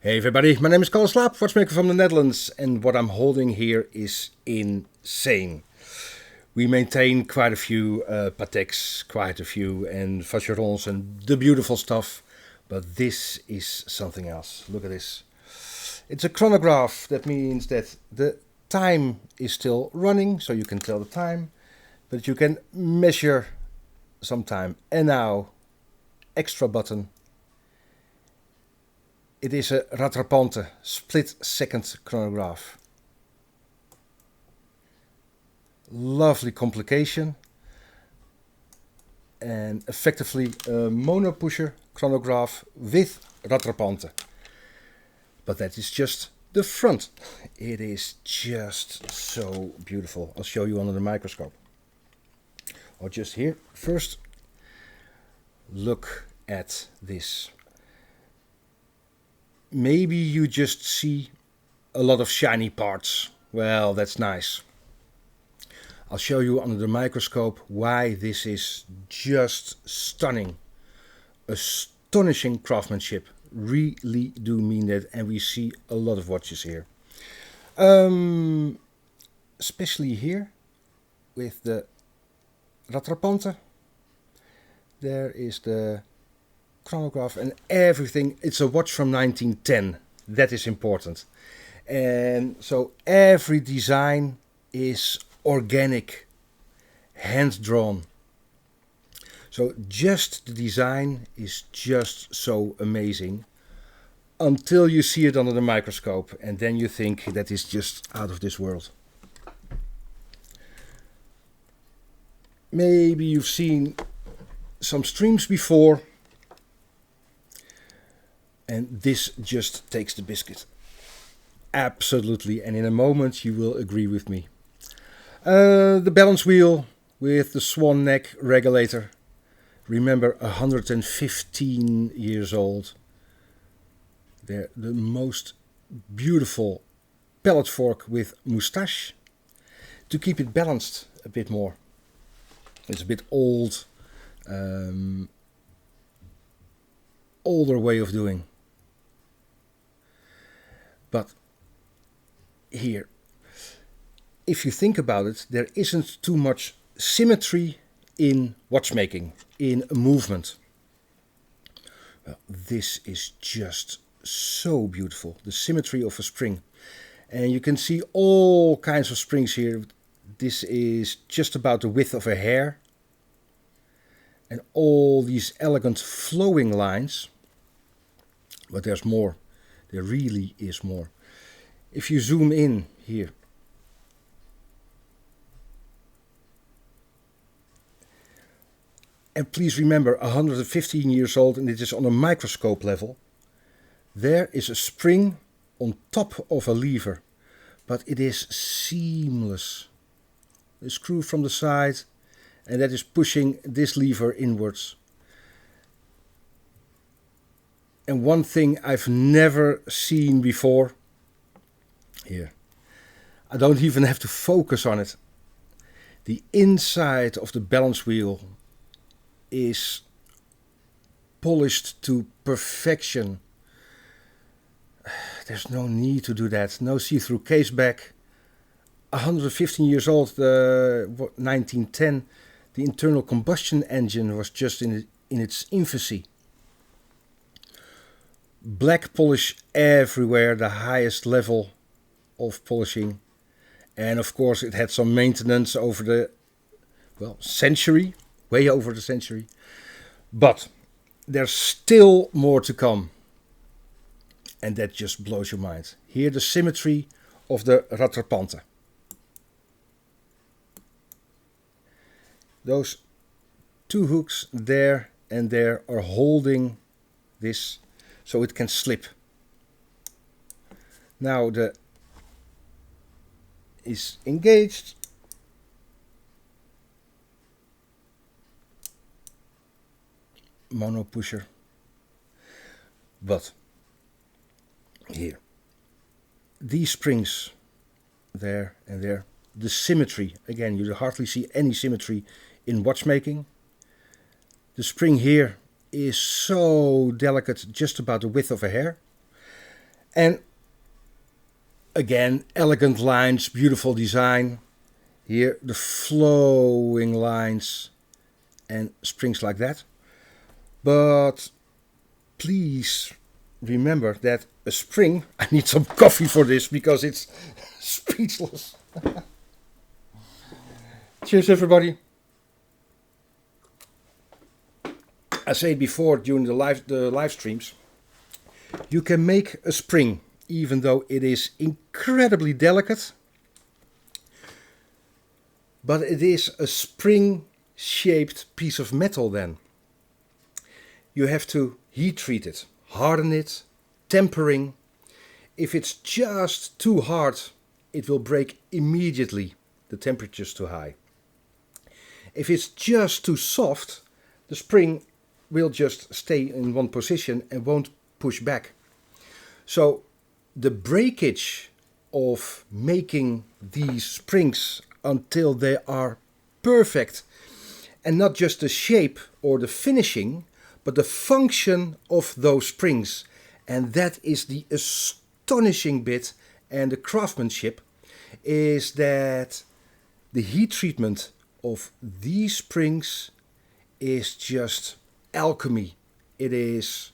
Hey everybody, my name is Kalle Slaap, watchmaker from the Netherlands, and what I'm holding here is insane. We maintain quite a few Pateks, quite a few, and Vacherons and the beautiful stuff, but this is something else. Look at this. It's a chronograph. That means that the time is still running, so you can tell the time, but you can measure some time. And now, extra button. It is a Rattrapante split-second chronograph. Lovely complication. And effectively a mono-pusher chronograph with Rattrapante. But that is just the front. It is just so beautiful. I'll show you under the microscope. Or just here. First, look at this. Maybe you just see a lot of shiny parts. Well, that's nice. I'll show you under the microscope why this is just stunning. Astonishing craftsmanship. Really do mean that, and we see a lot of watches here. Especially here with the Rattrapante. There is the chronograph and everything. It's a watch from 1910. That is important. And so every design is organic, hand-drawn. So just the design is just so amazing until you see it under the microscope, and then you think that is just out of this world. Maybe you've seen some streams before, and this just takes the biscuit. Absolutely, and in a moment you will agree with me. The balance wheel with the swan neck regulator. Remember, 115 years old. They're the most beautiful pellet fork with moustache. To keep it balanced a bit more. It's a bit old. Older way of doing. But here, if you think about it, there isn't too much symmetry in watchmaking, in movement. Well, this is just so beautiful, the symmetry of a spring. And you can see all kinds of springs here. This is just about the width of a hair. And all these elegant flowing lines. But there's more. There really is more. If you zoom in here, and please remember, 115 years old, and it is on a microscope level. There is a spring on top of a lever, but it is seamless. A screw from the side, and that is pushing this lever inwards. And one thing I've never seen before, here, I don't even have to focus on it. The inside of the balance wheel is polished to perfection. There's no need to do that. No see-through case back. 115 years old, 1910. The internal combustion engine was just in its infancy. Black polish everywhere, the highest level of polishing. And of course it had some maintenance over the, well, century. Way over the century. But there's still more to come. And that just blows your mind. Here the symmetry of the Rattrapante. Those two hooks there and there are holding this so it can slip. Now the is engaged. Mono pusher. But here, these springs there and there, the symmetry, again, you hardly see any symmetry in watchmaking. The spring here is so delicate, just about the width of a hair. And again, elegant lines, beautiful design. Here the flowing lines and springs like that. But please remember that a spring, I need some coffee for this because it's speechless. Cheers everybody. I said before during the live streams, you can make a spring even though it is incredibly delicate, but it is a spring shaped piece of metal then. You have to heat treat it, harden it, tempering. If it's just too hard, it will break immediately. The temperature is too high. If it's just too soft, the spring will just stay in one position and won't push back. So the breakage of making these springs until they are perfect, and not just the shape or the finishing, but the function of those springs. And that is the astonishing bit, and the craftsmanship is that the heat treatment of these springs is just alchemy. It is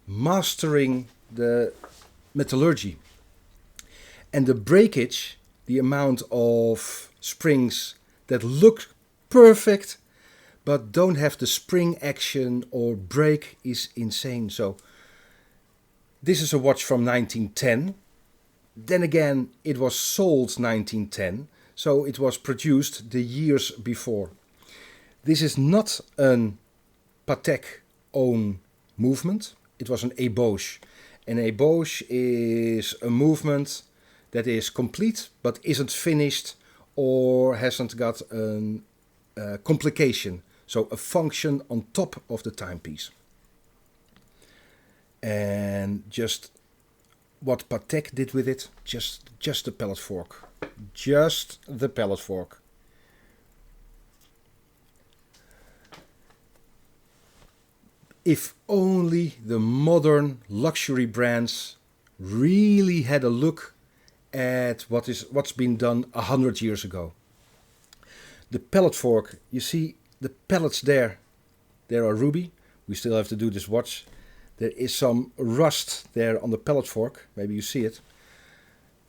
mastering the metallurgy. And the breakage, the amount of springs that look perfect but don't have the spring action or break, is insane. So this is a watch from 1910. Then again, it was sold 1910, so it was produced the years before. This is not an Patek own movement. It was an ébauche. An ébauche is a movement that is complete but isn't finished or hasn't got a complication. So a function on top of the timepiece. And just what Patek did with it, just the palette fork. Just the palette fork. If only the modern luxury brands really had a look at what's been done 100 years ago. The palette fork, you see the pellets there are ruby. We still have to do this watch. There is some rust there on the palette fork, maybe you see it.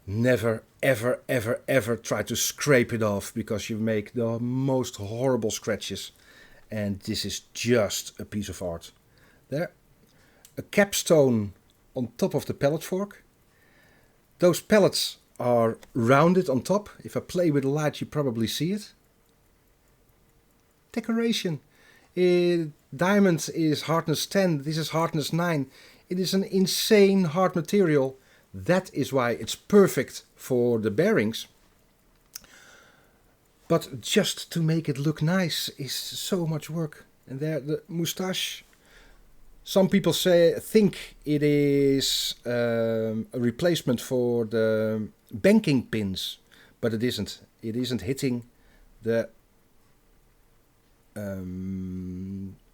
Never, ever, ever, ever try to scrape it off, because you make the most horrible scratches. And this is just a piece of art. There, a capstone on top of the palette fork. Those pellets are rounded on top. If I play with the light, you probably see it. Decoration. Diamond is hardness 10, this is hardness 9. It is an insane hard material. That is why it's perfect for the bearings. But just to make it look nice is so much work. And there, the moustache. Some people think it is a replacement for the banking pins, but it isn't. It isn't hitting the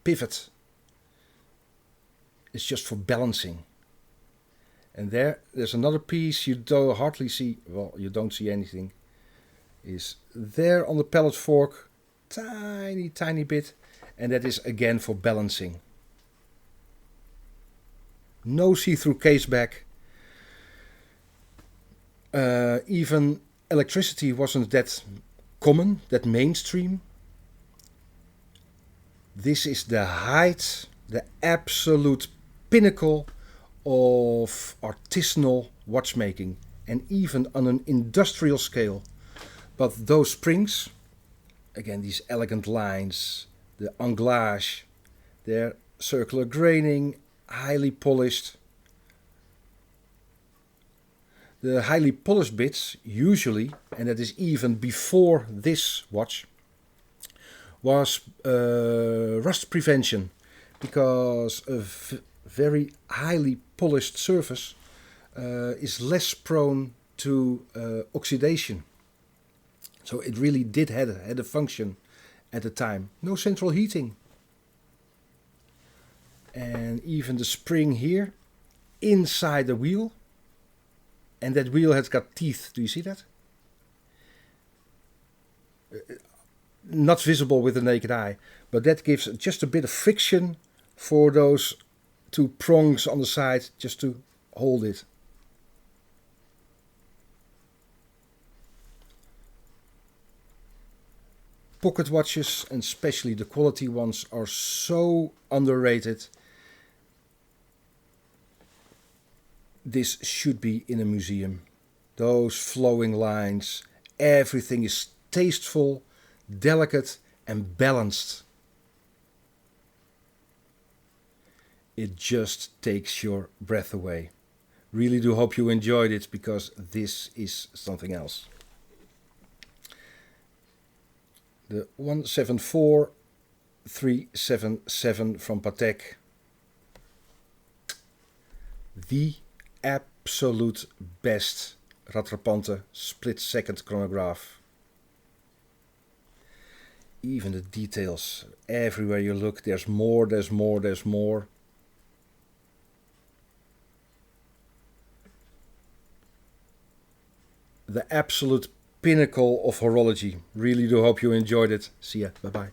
pivot. It's just for balancing. And there's another piece you don't hardly see. Well, you don't see anything. Is there on the palette fork, tiny bit, and that is again for balancing. No see-through case back. Even electricity wasn't that common, that mainstream. This is the height, the absolute pinnacle of artisanal watchmaking, and even on an industrial scale. But those springs, again these elegant lines, the anglage, their circular graining, highly polished. The highly polished bits usually, and that is even before this watch, was rust prevention, because a very highly polished surface is less prone to oxidation. So it really had a function at the time. No central heating. And even the spring here, inside the wheel, And that wheel has got teeth. Do you see that? Not visible with the naked eye, but that gives just a bit of friction for those two prongs on the side just to hold it. Pocket watches, and especially the quality ones, are so underrated. This should be in a museum. Those flowing lines, everything is tasteful, delicate and balanced. It just takes your breath away. Really do hope you enjoyed it, because this is something else. The 174377 from Patek. The absolute best Rattrapante split-second chronograph. Even the details, everywhere you look, there's more, there's more, there's more. The absolute pinnacle of horology. Really do hope you enjoyed it. See ya. Bye bye.